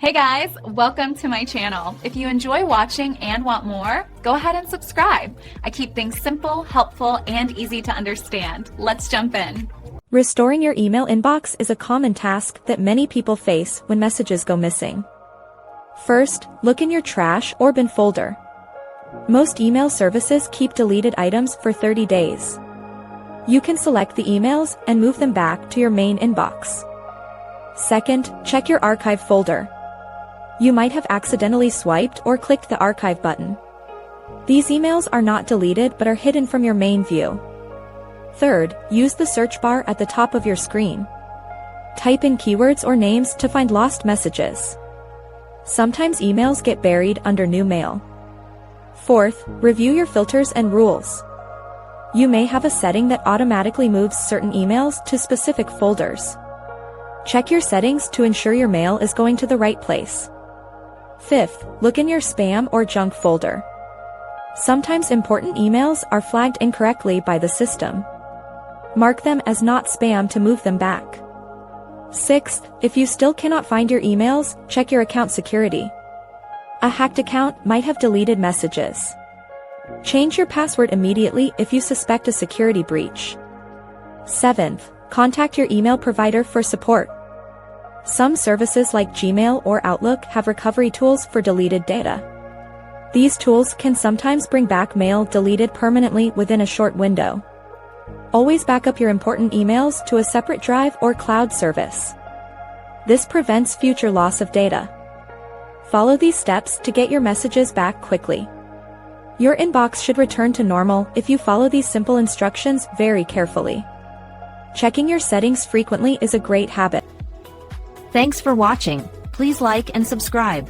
Hey guys, welcome to my channel. If you enjoy watching and want more, go ahead and subscribe. I keep things simple, helpful, and easy to understand. Let's jump in. Restoring your email inbox is a common task that many people face when messages go missing. First, look in your trash or bin folder. Most email services keep deleted items for 30 days. You can select the emails and move them back to your main inbox. Second, check your archive folder. You might have accidentally swiped or clicked the archive button. These emails are not deleted but are hidden from your main view. Third, use the search bar at the top of your screen. Type in keywords or names to find lost messages. Sometimes emails get buried under new mail. Fourth, review your filters and rules. You may have a setting that automatically moves certain emails to specific folders. Check your settings to ensure your mail is going to the right place. Fifth, look in your spam or junk folder. Sometimes important emails are flagged incorrectly by the system. Mark them as not spam to move them back. Sixth, if you still cannot find your emails, check your account security. A hacked account might have deleted messages. Change your password immediately if you suspect a security breach. Seventh, contact your email provider for support. Some services like Gmail or Outlook have recovery tools for deleted data. These tools can sometimes bring back mail deleted permanently within a short window. Always back up your important emails to a separate drive or cloud service. This prevents future loss of data. Follow these steps to get your messages back quickly. Your inbox should return to normal if you follow these simple instructions very carefully. Checking your settings frequently is a great habit. Thanks for watching. Please like and subscribe.